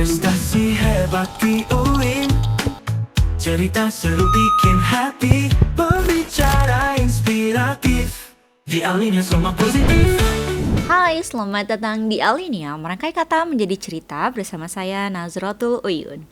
Prestasi hebat di UIN, cerita seru bikin happy, berbicara inspiratif, di Alinea semua positif. Hai, selamat datang di Alinea, merangkai kata menjadi cerita bersama saya Nazratul Uyun.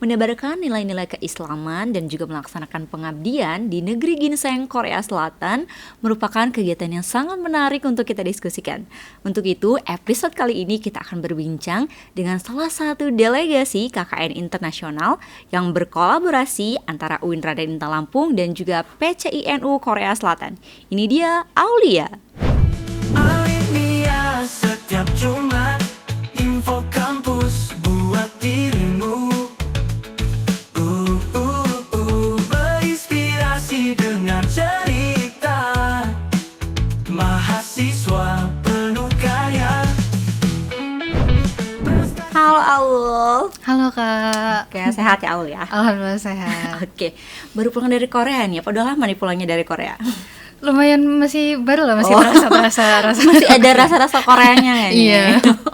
Menebarkan nilai-nilai keislaman dan juga melaksanakan pengabdian di negeri ginseng Korea Selatan merupakan kegiatan yang sangat menarik untuk kita diskusikan. Untuk itu, episode kali ini kita akan berbincang dengan salah satu delegasi KKN internasional yang berkolaborasi antara UIN Raden Intan Lampung dan juga PCINU Korea Selatan. Ini dia Aulia. Alinea setiap Jumat, info kampus buat dirimu. Berinspirasi dengan cerita mahasiswa penuh karya. Halo Aul. Halo Kak. Oke, sehat ya Aul ya? Alhamdulillah sehat. Oke, baru pulang dari Korea nih. Apa udah lama nih pulangnya dari Korea? Lumayan masih baru lah, masih rasa Masih ada rasa-rasa Koreanya ya nih? Iya.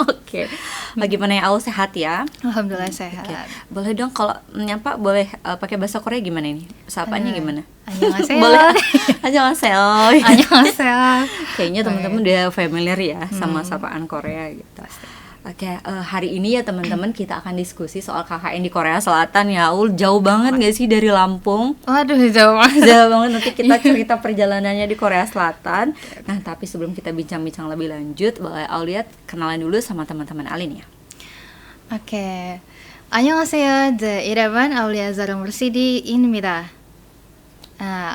Oke. Bagaimana ya Aul, sehat ya? Alhamdulillah sehat. Oke. Boleh dong kalau nyapa boleh pakai bahasa Korea gimana ini? Sapaannya gimana? Annyeonghaseyo. Boleh. Annyeonghaseyo. Annyeonghaseyo. Kayaknya teman-teman udah familiar ya sama sapaan Korea gitu. Oke, hari ini ya teman-teman kita akan diskusi soal KKN di Korea Selatan ya. Aul, jauh banget gak sih dari Lampung? Waduh, jauh banget. Jauh banget, nanti kita cerita perjalanannya di Korea Selatan. Nah, tapi sebelum kita bincang-bincang lebih lanjut, boleh Aulia kenalan dulu sama teman-teman Alin ya. Oke. Annyeonghaseyo, 여러분, Aulia Zara Mursidi입니다.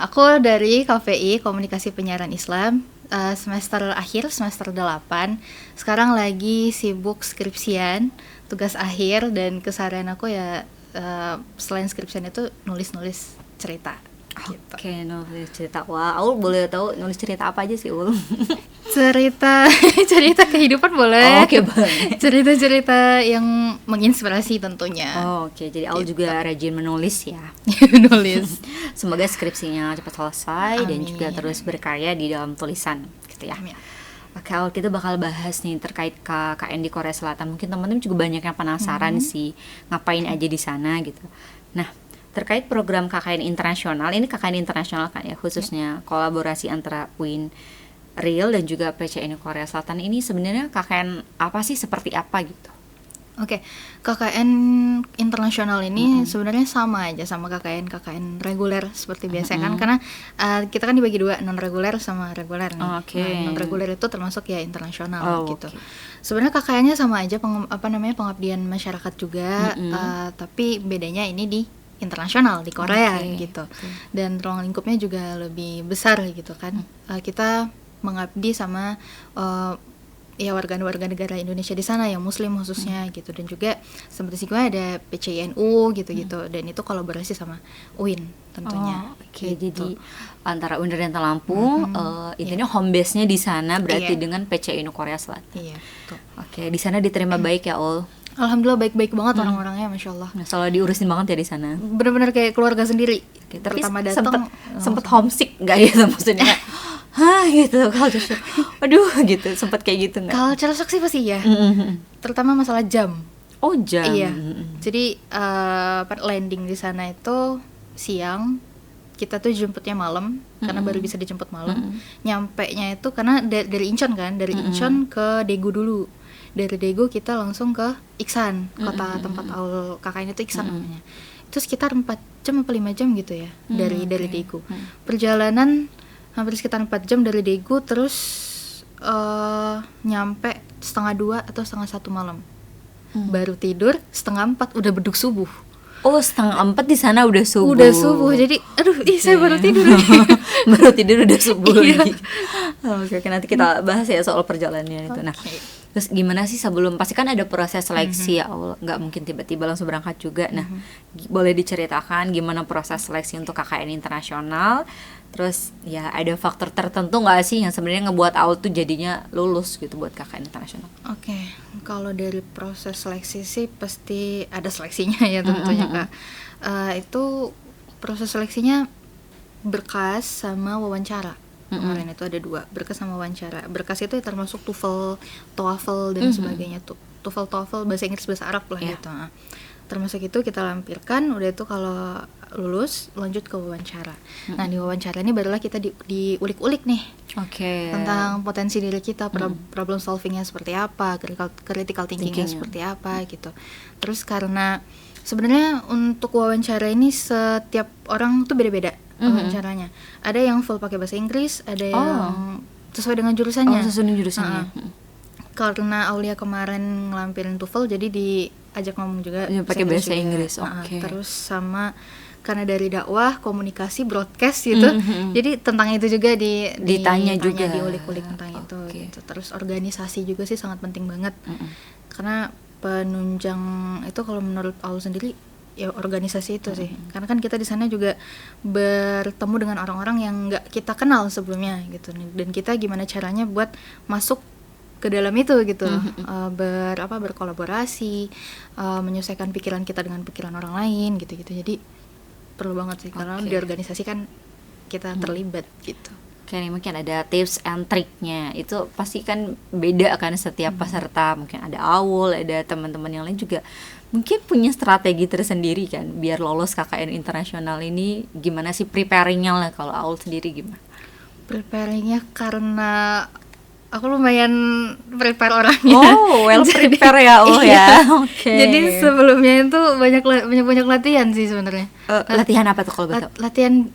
Aku dari KPI, Komunikasi Penyiaran Islam, semester akhir, semester 8. Sekarang lagi sibuk skripsian, tugas akhir, dan keseharian aku ya selain skripsian itu nulis-nulis cerita. Gitu. Oke, nulis cerita. Wah, Aul boleh tahu nulis cerita apa aja sih, Ul? cerita kehidupan boleh. Oke, boleh. Cerita-cerita yang menginspirasi tentunya. Oke, jadi Aul Gitu. juga rajin menulis ya. Nulis. Semoga skripsinya cepat selesai dan Amin. juga terus berkarya di dalam tulisan gitu ya. Amin. Oke, Aul, kita bakal bahas nih terkait KKN di Korea Selatan. Mungkin teman-teman juga banyak yang penasaran sih ngapain aja di sana gitu. Nah, terkait program KKN internasional, ini KKN internasional kan ya, khususnya kolaborasi antara UIN Real dan juga PCNU Korea Selatan, ini sebenarnya KKN apa sih, seperti apa gitu? Oke, KKN internasional ini sebenarnya sama aja sama KKN reguler seperti biasa kan, karena kita kan dibagi dua, non reguler sama reguler nih. Oke. Nah, non reguler itu termasuk ya internasional gitu. Oke. Sebenarnya KKN-nya sama aja, pengabdian masyarakat juga, tapi bedanya ini di internasional di Korea gitu. Dan ruang lingkupnya juga lebih besar gitu kan. Kita mengabdi sama ya warga negara Indonesia di sana yang muslim khususnya gitu, dan juga seperti sih ada PCINU gitu-gitu, dan itu kolaborasi sama UIN tentunya. Oke, Gitu. jadi antara UIN dan Lampung, intinya home base-nya di sana berarti Iya. dengan PCINU Korea Selatan. Iya, betul. Oke, di sana diterima baik ya, Ul? Alhamdulillah baik-baik banget orang-orangnya, masya Allah. Nah, selalu diurusin banget ya di sana. Benar-benar kayak keluarga sendiri. Oke, tapi Pertama datang sempet homesick nggak gitu maksudnya? Hah gitu, culture shock. Aduh gitu, sempet kayak gitu nggak? culture shock sih pasti ya. Terutama masalah jam. Oh, jam. Iya. Jadi landing di sana itu siang. Kita tuh jemputnya malam karena baru bisa dijemput malam. Nyampe-nya itu karena dari Incheon kan, dari Incheon ke Daegu dulu. Dari Daegu kita langsung ke Iksan, kota tempat Aul kakaknya itu Iksan namanya. Itu sekitar 4 jam atau 5 jam gitu ya dari Daegu. Perjalanan hampir sekitar 4 jam dari Daegu, terus nyampe 1:30 atau 1:30 malam. Baru tidur 3:30 udah beduk subuh. Oh, 3:30 di sana udah subuh. Udah subuh, jadi aduh, saya baru tidur. Baru tidur udah subuh Iya. lagi. Oke, nanti kita bahas ya soal perjalanannya itu. Nah, terus gimana sih sebelum, pasti kan ada proses seleksi ya, nggak mungkin tiba-tiba langsung berangkat juga. Nah, boleh diceritakan gimana proses seleksi untuk KKN internasional? Terus ya ada faktor tertentu nggak sih yang sebenarnya ngebuat Aul tuh jadinya lulus gitu buat KKN internasional? Oke, kalau dari proses seleksi sih pasti ada seleksinya ya tentunya Kak. Itu proses seleksinya berkas sama wawancara. Kemarin itu ada 2, berkas sama wawancara. Berkas itu termasuk TOEFL, dan sebagainya tuh. TOEFL, TOEFL, bahasa Inggris, bahasa Arab lah Iya. gitu. Nah, termasuk itu kita lampirkan, udah itu kalau lulus lanjut ke wawancara. Nah di wawancara ini barulah kita diulik-ulik nih Oke. tentang potensi diri kita, problem solvingnya seperti apa, critical thinkingnya seperti apa gitu. Terus karena sebenarnya untuk wawancara ini setiap orang tuh beda-beda wawancaranya. Ada yang full pakai bahasa Inggris, ada yang sesuai dengan jurusannya. Sesuai dengan jurusannya. Karena Aulia kemarin ngelampirin TOEFL, jadi diajak ngomong juga Pakai bahasa juga. Inggris. Nah, Oke. terus sama karena dari dakwah, komunikasi, broadcast gitu, jadi tentang itu juga Ditanya juga. diulik-ulik tentang itu. Gitu. Terus organisasi juga sih sangat penting banget, karena penunjang itu kalau menurut Aul sendiri ya organisasi itu sih, karena kan kita di sana juga bertemu dengan orang-orang yang nggak kita kenal sebelumnya gitu, dan kita gimana caranya buat masuk ke dalam itu gitu, berkolaborasi, menyesuaikan pikiran kita dengan pikiran orang lain gitu-gitu. Jadi perlu banget sih, karena di organisasi kan kita terlibat gitu. Oke, nih mungkin ada tips and triknya. Itu pasti kan beda kan setiap peserta. Mungkin ada Aul, ada teman-teman yang lain juga mungkin punya strategi tersendiri kan biar lolos KKN internasional ini. Gimana sih preparingnya lah, kalau Aul sendiri gimana? Preparingnya karena aku lumayan prepare orangnya. Oh, well prepare ya Aul ya. Oke. Jadi sebelumnya itu banyak latihan sih sebenarnya. Latihan apa tuh kalau betul? Latihan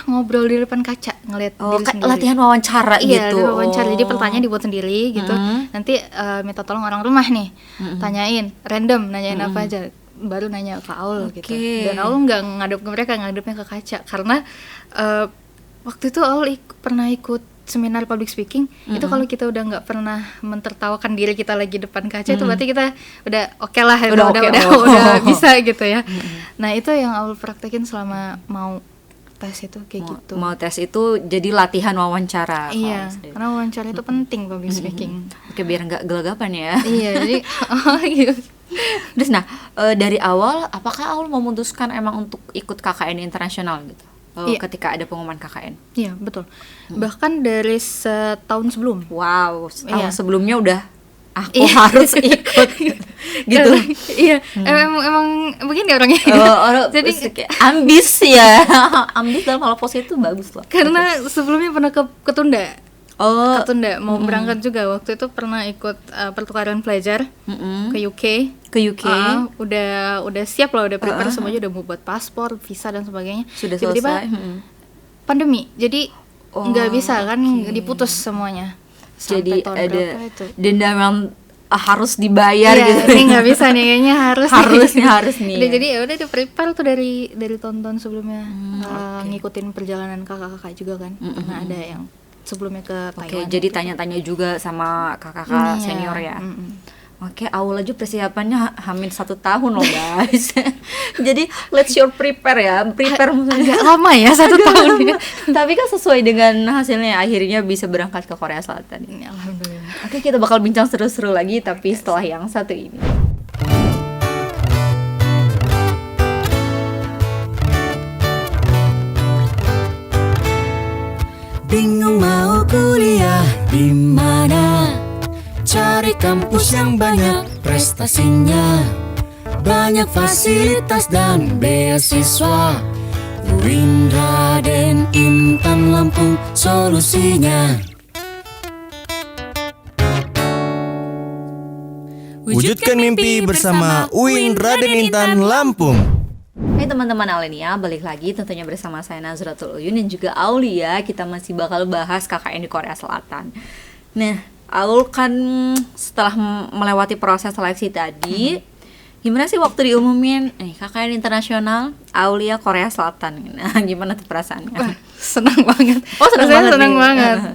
ngobrol di depan kaca, ngelihat diri sendiri. Latihan wawancara Iya, gitu. wawancara. Jadi pertanyaan dibuat sendiri gitu. Nanti minta tolong orang rumah nih, tanyain random, nanyain apa aja, baru nanya ke Aul gitu. Dan Aul nggak ngadep ke mereka, ngadepnya ke kaca, karena waktu itu Aul pernah ikut seminar public speaking. Itu kalau kita udah nggak pernah mentertawakan diri kita lagi depan kaca, itu berarti kita udah oke lah, udah bisa gitu ya. Nah itu yang Aul praktekin selama mau tes itu kayak gitu. Mau tes itu jadi latihan wawancara. Iya, karena wawancara itu penting public speaking. Oke, biar nggak gelagapan ya. Iya, jadi gitu. Terus dari awal apakah Aul memutuskan emang untuk ikut KKN internasional gitu? Ketika ada pengumuman KKN. Iya, betul. Bahkan dari setahun sebelum. Wow, setahun sebelumnya udah aku harus ikut gitu. Iya, emang begini orangnya. Jadi ambis ya. Ambis dalam hal positif itu bagus loh. Karena sebelumnya pernah ketunda. Ketunda mau berangkat juga. Waktu itu pernah ikut pertukaran pelajar ke UK. Udah siap lah, udah prepare semuanya, udah mau buat paspor, visa dan sebagainya. Sudah tiba-tiba selesai. Pandemi. Jadi nggak bisa kan, diputus semuanya. Jadi ada denda yang harus dibayar gitu. Ini nggak bisa nih, kayaknya harus nih. Jadi ya udah di-prepare tuh dari tahun-tahun sebelumnya, ngikutin perjalanan kakak-kakak juga kan. Pernah ada yang sebelumnya ke Taiwan. Jadi tanya-tanya juga sama kakak-kakak senior ya. Oke, Aul aja persiapannya hampir 1 tahun loh guys. Jadi let's your prepare ya. Agak lama ya 1 tahun ya. Tapi kan sesuai dengan hasilnya, akhirnya bisa berangkat ke Korea Selatan. Alhamdulillah. Oke, kita bakal bincang seru-seru lagi tapi setelah yang satu ini. Bingung mau kuliah di mana? Cari kampus yang banyak prestasinya, banyak fasilitas dan beasiswa. UIN, Raden, Intan, Lampung solusinya. Wujudkan mimpi bersama UIN, Raden, Intan, Lampung. Hai teman-teman Aulenia, balik lagi tentunya bersama saya Nazratul Uyun dan juga Aulia. Kita masih bakal bahas KKN di Korea Selatan. Nah, Aul kan setelah melewati proses seleksi tadi, gimana sih waktu diumumin KKN internasional Aulia Korea Selatan? Nah, gimana tuh perasaannya? Senang banget.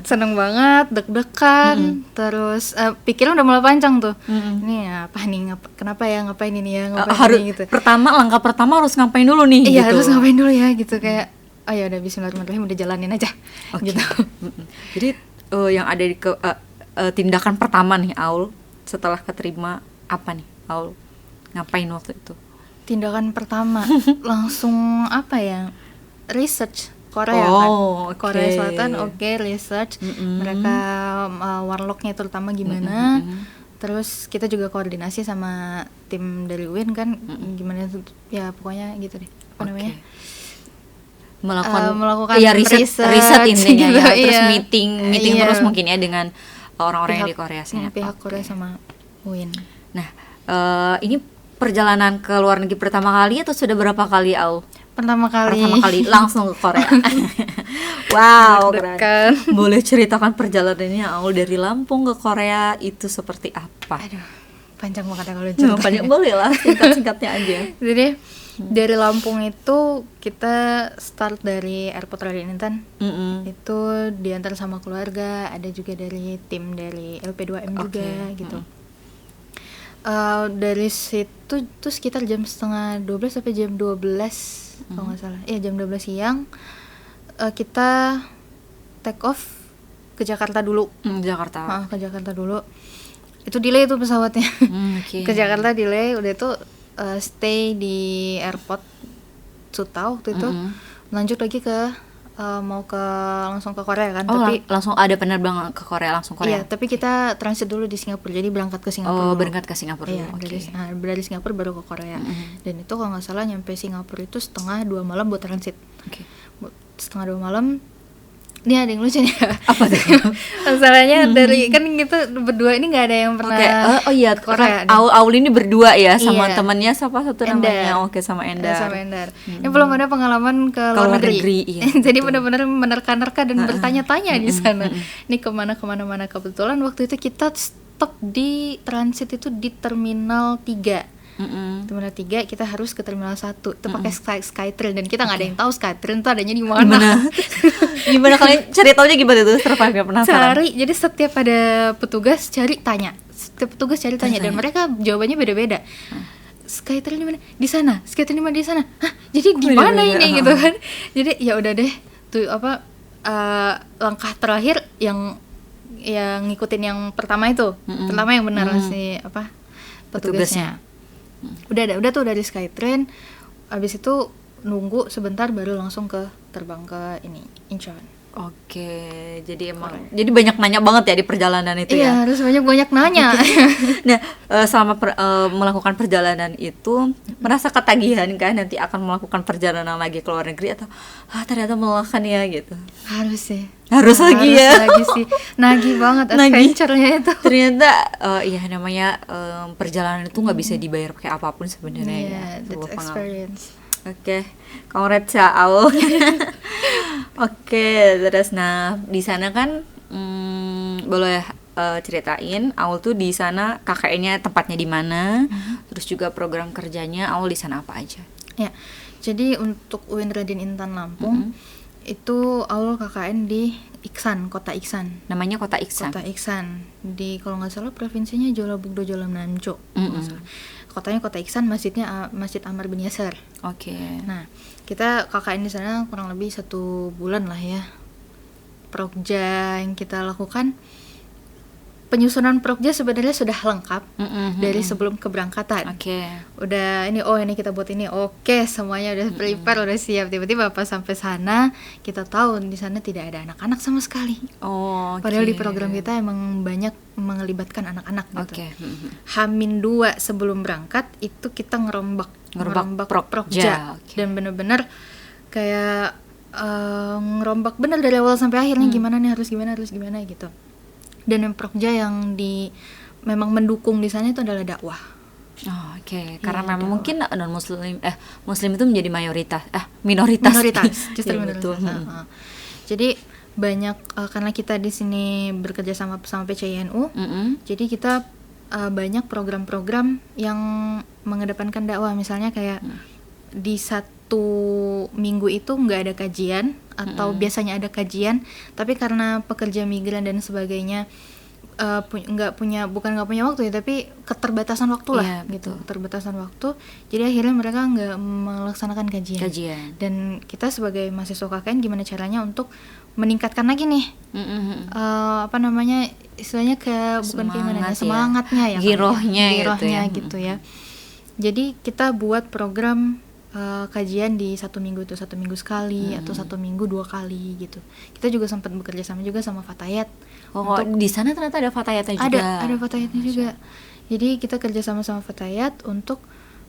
Senang banget, deg-degan. Terus pikiran udah mulai panjang tuh. Ini apa nih? Kenapa ya? Ngapain ini ya? Gitu. Langkah pertama harus ngapain dulu nih? Iya, gitu. harus ngapain dulu ya gitu, kayak ya udah bismillahirrahmanirrahim, udah jalanin aja. Gitu. Jadi yang ada di tindakan pertama nih Aul setelah keterima apa nih Aul? Ngapain waktu itu? Tindakan pertama langsung apa ya? Research Korea kan. Korea Selatan, research. Mereka warlocknya terutama gimana. Terus kita juga koordinasi sama tim dari UIN kan, gimana tuh, ya pokoknya gitu deh. Apa namanya? Melakukan ya riset intinya gitu, ya. Terus iya. meeting Iya. terus mungkin ya dengan orang-orang yang di Korea sana. Pihak Oke. Korea sama UIN. Nah, ini perjalanan ke luar negeri pertama kali atau sudah berapa kali, Au? Pertama kali langsung ke Korea. Wow, keren. deg-degan. Boleh ceritakan perjalanannya, Au, dari Lampung ke Korea itu seperti apa? Aduh, panjang banget ya kalau Nah, cerita. banyak boleh lah, singkat-singkatnya aja. Jadi dari Lampung itu kita start dari airport Raden Intan. Itu diantar sama keluarga, ada juga dari tim dari LP2M juga gitu. Dari situ tuh sekitar jam setengah 12 sampai jam 12 kalau nggak salah. Iya, jam 12 siang kita take off ke Jakarta dulu. Jakarta. Ke Jakarta dulu. Itu delay tuh pesawatnya. Oke. Ke Jakarta delay, udah itu stay di airport Suta waktu itu. Lanjut lagi ke langsung ke Korea kan, Oh, tapi langsung ada penerbangan ke Korea, langsung Korea. iya, tapi kita transit dulu di Singapura. Jadi berangkat ke Singapura. Oh, dulu. berangkat ke Singapura Iya, dulu. Oke. dari Singapura baru ke Korea. Dan itu kalau nggak salah nyampe Singapura itu 1:30 malam buat transit. Oke. 1:30 malam. Ini ada yang lucu nih. Apa tuh? Masalahnya dari kan kita berdua ini nggak ada yang pernah. Oke. Oh iya, Korea nih. Aul ini berdua ya sama Iya. temannya siapa satu Endar. namanya? Oke, sama Endar. Sama Endar. Ini belum ada pengalaman ke luar negeri. Iya, Jadi benar-benar menerka-nerka dan bertanya-tanya di sana. Ini kemana-mana. Kebetulan waktu itu kita stop di transit itu di Terminal 3. Terminal 3 kita harus ke Terminal 1. Itu pakai Skytrain dan kita nggak ada yang tahu Skytrain itu adanya di mana. Gimana kalian cari taunya gimana tuh? Survive, penasaran. Jadi setiap ada petugas tanya. Dan mereka jawabannya beda-beda. Skytrain di mana? Di sana. Skytrain di mana? Di sana. Hah? Jadi di mana ini gitu kan? Jadi ya udah deh. Tuh langkah terakhir yang ngikutin yang pertama itu. Pertama yang benar si petugasnya. Udah tuh dari Skytrain. Abis itu nunggu sebentar baru langsung terbang ke Incheon. Oke, jadi jadi banyak nanya banget ya di perjalanan itu Iya, ya. harus banyak nanya. Nah, selama melakukan perjalanan itu merasa ketagihan kan nanti akan melakukan perjalanan lagi ke luar negeri atau ternyata melelahkan ya gitu. Harus lagi ya. Lagi sih. Nagih banget adventure-nya itu. Ternyata namanya perjalanan itu nggak bisa dibayar pakai apapun sebenarnya ya. That's experience. Oke, congrats ya Aul. Oke, terus di sana kan boleh ceritain Aul tuh di sana KKN-nya tempatnya di mana, terus juga program kerjanya Aul di sana apa aja? Ya, jadi untuk UIN Raden Intan Lampung itu Aul KKN di Iksan, Kota Iksan. Namanya Kota Iksan. Kota Iksan di kalau nggak salah provinsinya Jeollabuk-do Jeollam-namcho. Kotanya Kota Iksan, masjidnya Masjid Ammar bin Yasir. Oke. Nah, kita KKN di sana kurang lebih 1 bulan lah ya. Prokja yang kita lakukan, penyusunan prokja sebenarnya sudah lengkap dari sebelum keberangkatan. Oke. Udah ini kita buat ini. Oke, semuanya udah prepare, udah siap. Tiba-tiba pas sampai sana kita tahu di sana tidak ada anak-anak sama sekali. Oh, Padahal di program kita emang banyak melibatkan anak-anak gitu. Oke. H-2 sebelum berangkat itu kita ngerombak prokja. Oke. Dan bener-bener kayak ngerombak bener dari awal sampai akhirnya gimana nih, harus gimana gitu. Dan yang prokja yang memang mendukung di sana itu adalah dakwah. Oh, oke. Karena memang mungkin non muslim muslim itu menjadi minoritas. Justru Ya, minoritas. betul. Jadi banyak karena kita di sini bekerja sama PCINU, jadi kita banyak program-program yang mengedepankan dakwah. Misalnya kayak di 1 minggu itu nggak ada kajian atau biasanya ada kajian, tapi karena pekerja migran dan sebagainya bukan nggak punya waktu ya, tapi keterbatasan waktu lah, gitu. Keterbatasan waktu, jadi akhirnya mereka nggak melaksanakan kajian. Dan kita sebagai mahasiswa KKN gimana caranya untuk meningkatkan lagi nih istilahnya semangatnya ya, girohnya gitu ya. Jadi kita buat program kajian di 1 minggu itu 1 minggu sekali atau 1 minggu 2 kali gitu. Kita juga sempat bekerja sama juga sama Fatayat. Oh, di sana ternyata ada fatayatnya juga. Ada Fatayatnya juga. Jadi kita kerja sama Fatayat untuk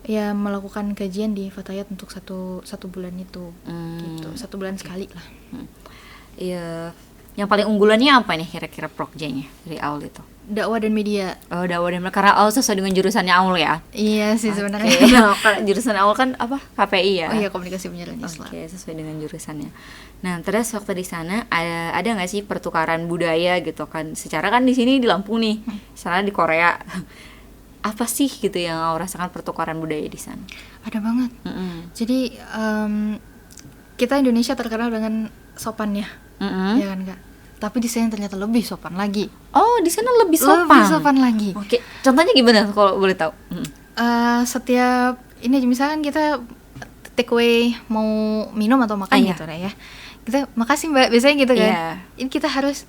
ya melakukan kajian di Fatayat untuk satu bulan itu gitu. 1 bulan sekali lah. Iya. Yang paling unggulannya apa nih kira-kira prokjanya dari Aul itu? Dakwah dan media. Oh, dakwah dan karena Aul sesuai dengan jurusannya Aul ya. Iya sih sebenarnya. Kalau jurusan Aul kan apa? KPI ya. Oh iya, komunikasi penyiaran Islam. Oke, sesuai dengan jurusannya. Nah, terus waktu di sana ada nggak sih pertukaran budaya gitu kan? Secara kan di sini di Lampung nih, sana di Korea. Apa sih gitu yang Aul rasakan pertukaran budaya di sana? Ada banget. Jadi kita Indonesia terkenal dengan sopannya, ya kan Kak? Tapi di sana ternyata lebih sopan lagi. Oh, di sana lebih sopan. Lebih sopan lagi. Oke, contohnya gimana kalau boleh tahu? Setiap ini misalkan kita take away mau minum atau makan iya. gitu lah ya. Kita makasih Mbak, biasanya gitu kan. Iya. Ini kita harus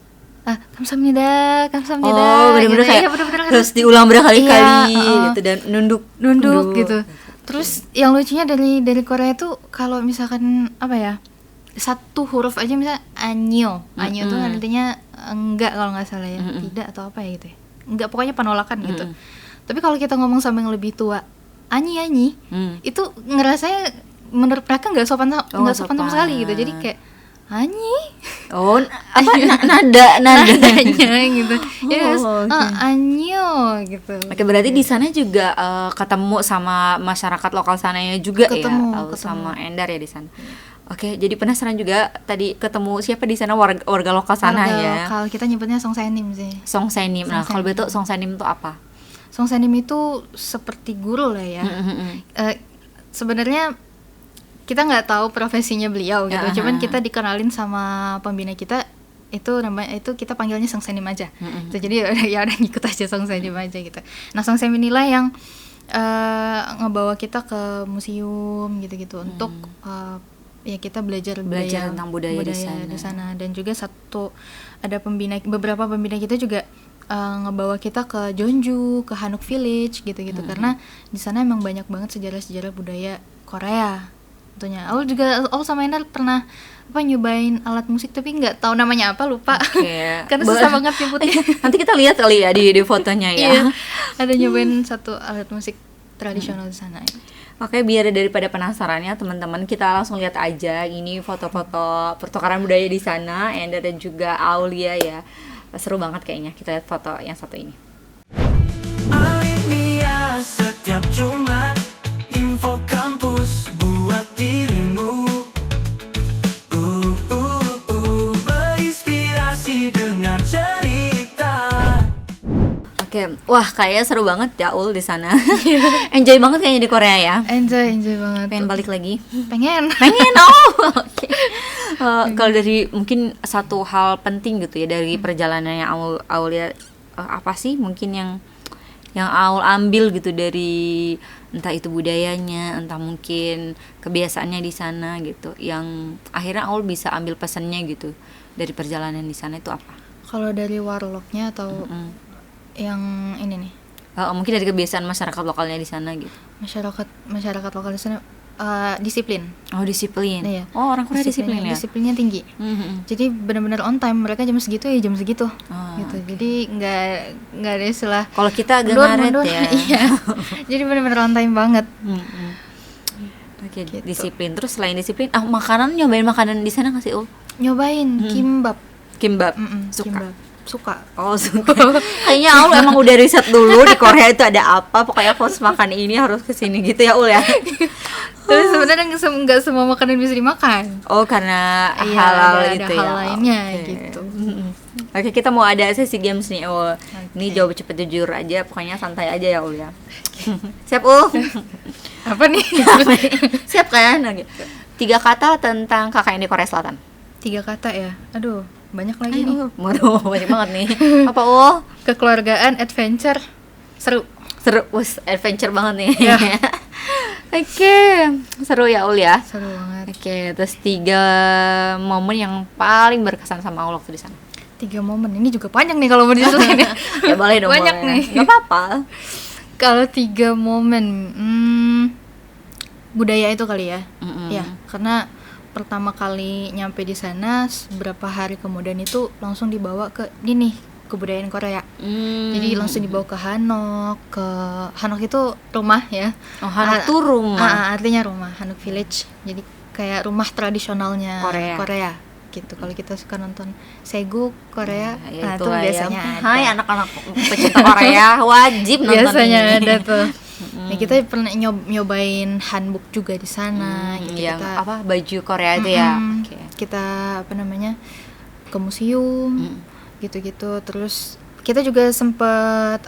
kamsahamnida. Oh, bener-bener gitu. kayak Iya, bener-bener terus diulang berkali-kali Iya, gitu dan nunduk gitu. Terus yang lucunya dari Korea itu kalau misalkan apa ya, satu huruf aja misalnya anyo tuh artinya enggak kalau nggak salah ya, tidak atau apa ya gitu ya, enggak, pokoknya penolakan gitu. Tapi kalau kita ngomong sama yang lebih tua anyi itu ngerasanya menurut mereka nggak sopan sama sekali gitu. Jadi kayak anyi apa nadanya gitu. Yes, anyo gitu. Oke, berarti di sana juga ketemu sama masyarakat lokal sananya juga ketemu. Sama Endar ya di sana. Oke, jadi penasaran juga tadi ketemu siapa di sana warga lokal sana ya. Lokal kita nyebutnya Songsaenim sih. Songsaenim. Nah, kalau betul Songsaenim itu apa? Songsaenim itu seperti guru lah ya. Sebenarnya kita nggak tahu profesinya beliau gitu. Cuman kita dikenalin sama pembina kita itu namanya itu kita panggilnya Songsaenim aja. Jadi ya udah ngikut aja Songsaenim aja gitu. Nah, Songsaenim inilah yang ngebawa kita ke museum gitu-gitu untuk ya kita belajar tentang budaya di sana. Dan juga beberapa pembina kita juga ngebawa kita ke Jeonju, ke Hanok Village gitu-gitu. Karena di sana emang banyak banget sejarah-sejarah budaya Korea tentunya. Aku sama Endar pernah nyobain alat musik tapi nggak tahu namanya apa, lupa. Karena susah banget nyebutnya. Nanti kita lihat kali ya di fotonya ya. Iya, ada nyobain satu alat musik tradisional di sana. Oke, biar daripada penasarannya teman-teman, kita langsung lihat aja ini foto-foto pertukaran budaya di sana, Enda dan juga Aulia ya. Seru banget kayaknya. Kita lihat foto yang satu ini. Alinea setiap Jumat, info kampus buat dirimu. Berinspirasi dengan cerita. Oke, wah kayaknya seru banget ya Ul di sana. Enjoy banget kayaknya di Korea ya. Enjoy banget. Pengen balik lagi? Pengen. Oke. Kalau dari mungkin satu hal penting gitu ya dari perjalanannya Aul ya, apa sih mungkin yang Aul ambil gitu dari entah itu budayanya, entah mungkin kebiasaannya di sana gitu, yang akhirnya Aul bisa ambil pesannya gitu dari perjalanan di sana itu apa? Kalau dari warlocknya atau yang ini nih, mungkin dari kebiasaan masyarakat lokalnya di sana gitu. Masyarakat lokal di sana disiplin. Oh, disiplin. Iya. Oh, orang Korea disiplin ya. Disiplinnya tinggi. Jadi benar-benar on time. Mereka jam segitu ya jam segitu. Gitu. Jadi nggak ada istilah. Kalau kita agak ngaret ya. Iya. Jadi benar-benar on time banget. Oke, gitu. Disiplin. Terus selain disiplin, nyobain makanan di sana nggak sih Ul? Nyobain kimbap. Suka. Oh, suka. Kayaknya Aul emang udah riset dulu di Korea itu ada apa, pokoknya aku harus makan ini, harus kesini gitu ya Ul ya. Tapi sebenarnya nggak semua makanan bisa dimakan. Oh, karena halal gitu ya. Ada hal lainnya gitu. Oke, kita mau ada sesi games nih Ul. Ini jawab cepet jujur aja, pokoknya santai aja ya Ul ya. Siap Ul? Apa nih? Siap kan? 3 kata tentang KKN di Korea Selatan. 3 kata ya. Aduh, banyak lagi nih. Waduh, banyak banget nih. Apa Ul? Kekeluargaan, adventure, seru, adventure banget nih. Ya. Oke, seru ya Ul ya. Seru banget. Oke, terus 3 momen yang paling berkesan sama Ul waktu di sana. 3 momen ini juga panjang nih kalau mau diceritain. Ya boleh dong. Banyak boleh. nih. Gak apa-apa. Kalau 3 momen, budaya itu kali ya. Mm-mm. Ya, karena pertama kali nyampe di sana beberapa hari kemudian itu langsung dibawa ke ini nih, kebudayaan Korea. Jadi langsung dibawa ke Hanok itu rumah ya. Oh, Hanok tuh rumah. Artinya rumah, Hanok Village. Jadi kayak rumah tradisionalnya Korea gitu. Kalau kita suka nonton Segu Korea, Ya, itu biasanya ada. Hai anak-anak pecinta Korea, wajib nonton Biasanya ini. ada tuh. Nah, kita pernah nyobain hanbok juga di sana. Gitu. Yang Kita apa baju Korea itu ya. Oke. kita apa namanya ke museum gitu-gitu. Terus kita juga sempet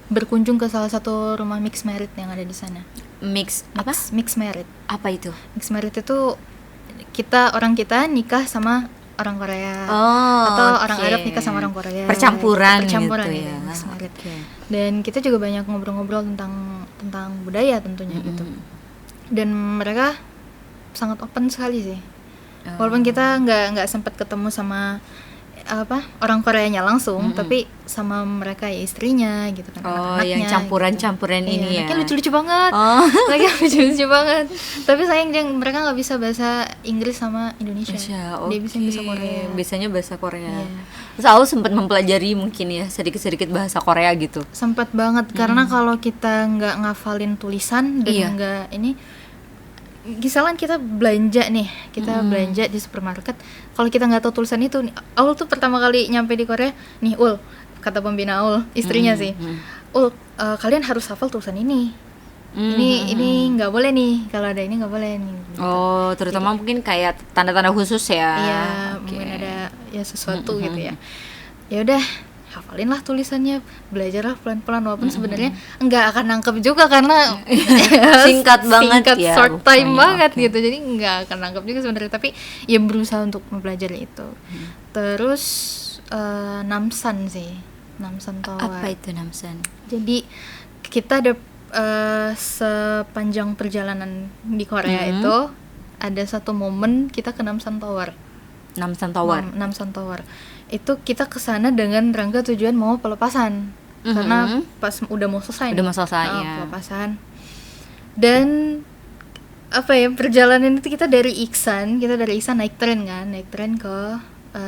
berkunjung ke salah satu rumah mixed married yang ada di sana. Mix apa? Mixed married. Apa itu? Mixed married itu orang kita nikah sama orang Korea Oh, atau orang oke. Arab nikah sama orang Korea. Percampuran gitu ya. ya. Mixed married. Oke. Dan kita juga banyak ngobrol-ngobrol tentang budaya tentunya gitu. Dan mereka sangat open sekali sih. Walaupun kita nggak sempat ketemu sama orang Koreanya langsung, tapi sama mereka ya istrinya gitu kan, Oh, anak-anaknya yang campuran-campuran gitu. ini ya. Anaknya lucu-lucu banget. Oh. Anaknya lucu-lucu banget. Tapi sayang mereka nggak bisa bahasa Inggris sama Indonesia. Dia bisa bahasa Korea. Biasanya bahasa Korea. Iya. Terus Aul sempat mempelajari mungkin ya sedikit-sedikit bahasa Korea gitu. Sempat banget karena kalau kita nggak ngafalin tulisan dan Iya. nggak ini, misalkan kita belanja nih, belanja di supermarket, kalau kita nggak tahu tulisan itu, Aul tuh pertama kali nyampe di Korea, nih Ul, kata pembina Aul, istrinya sih, Ul, kalian harus hafal tulisan ini, ini nggak boleh nih, kalau ada ini nggak boleh nih. Gitu. Oh, terutama mungkin kayak tanda-tanda khusus ya. Iya, Oke. mungkin ada ya sesuatu gitu ya. Ya udah, hafalin lah tulisannya, belajarlah pelan-pelan walaupun sebenarnya nggak akan nangkep juga karena Singkat banget ya, short time bukannya, banget oke. gitu, jadi nggak akan nangkep juga sebenarnya, tapi ya berusaha untuk mempelajari itu. Terus Namsan sih, Namsan Tower. Apa itu Namsan? Jadi kita ada sepanjang perjalanan di Korea itu ada satu momen kita ke Namsan Tower. Namsan Tower. Namsan Tower. Itu kita kesana dengan rangka tujuan mau pelepasan. Karena pas udah mau selesai. Udah mau selesai, ya. Pelepasan. Dan perjalanan itu kita dari Iksan naik tren ke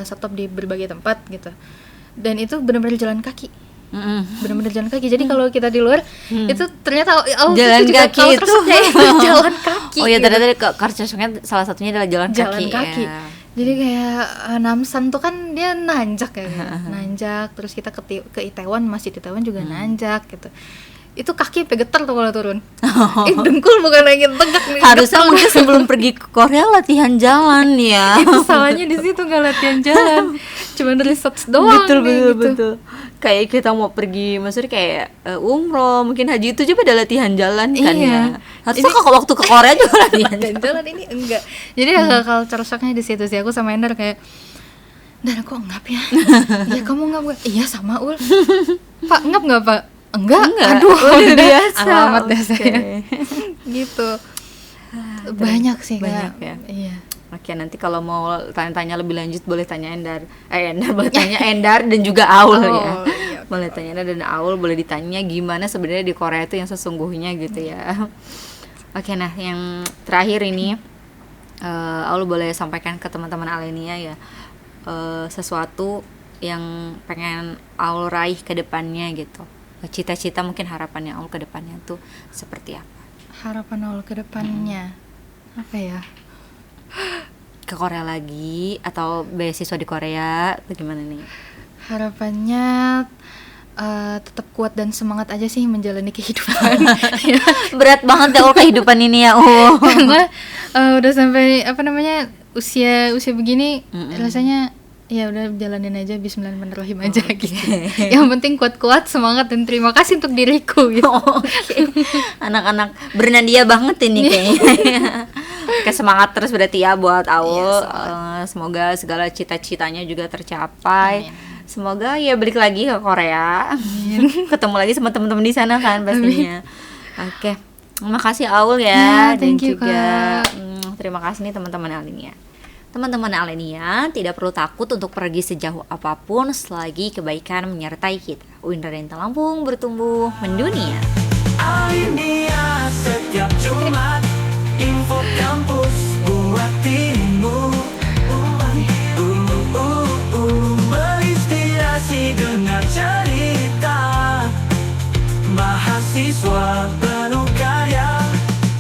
stop di berbagai tempat gitu. Dan itu benar-benar jalan kaki. Benar-benar jalan kaki. Jadi kalau kita di luar itu ternyata Jalan juga kaki tahu itu terusnya jalan kaki. Oh ya, gitu. ternyata karcasongnya salah satunya adalah jalan kaki. Ya. Jadi kayak Namsan tuh kan dia nanjak ya, nanjak. Terus kita ke Itaewon, masjid Itaewon juga nanjak gitu. Itu kaki sampai getar tuh kalau turun. Dengkul bukan lagi tegak nih. Harusnya mungkin sebelum pergi ke Korea latihan jalan ya. Itu salahnya di situ, nggak latihan jalan, cuma research doang. Betul. Kayak kita mau pergi, maksudnya kayak umroh, mungkin haji itu juga ada latihan jalan kan Iya. ya. Harusnya waktu ke Korea juga latihan Dan jalan ini enggak. Jadi culture shocknya di situ sih. Aku sama Endar kayak, Dar aku ngap ya. Iya kamu ngap gak? Iya sama Ul. Pak ngap nggak Pak? Enggak. Aduh udah biasa. Alamat dah Oke. saya. Gitu. Banyak sih banyak Kak. ya. Iya. Oke, nanti kalau mau tanya-tanya lebih lanjut boleh tanya Endar. Endar boleh tanya Endar dan juga Aul ya. Iya, Boleh tanya Endar dan Aul, boleh ditanya gimana sebenarnya di Korea itu yang sesungguhnya gitu ya. Oke, nah yang terakhir ini Aul boleh sampaikan ke teman-teman Alenia ya, sesuatu yang pengen Aul raih ke depannya gitu. Cita-cita mungkin harapannya Aul ke depannya tuh seperti apa? Harapan Aul ke depannya apa ya? Ke Korea lagi atau beasiswa di Korea atau gimana nih? Harapannya tetap kuat dan semangat aja sih menjalani kehidupan. Berat banget ya kehidupan ini ya. Karena udah sampai usia begini, rasanya ya udah jalanin aja, bismillahirrahmanirrahim aja gitu. Yang penting kuat-kuat, semangat, dan terima kasih untuk diriku gitu. Oke. Anak-anak bernadia banget ini kayaknya. Oke, semangat terus berarti ya buat Aul. Semoga segala cita-citanya juga tercapai. Amin. Semoga ya balik lagi ke Korea. Ketemu lagi sama teman-teman di sana kan pastinya. Oke. Terima kasih Aul ya, dan thank you, juga Kak. terima kasih nih teman-teman Alenia. Teman-teman Alenia tidak perlu takut untuk pergi sejauh apapun selagi kebaikan menyertai kita. UIN Radenta Lampung bertumbuh mendunia. Alenia setiap Jumat Info kampus buat dirimu. Menginspirasi dengan cerita mahasiswa.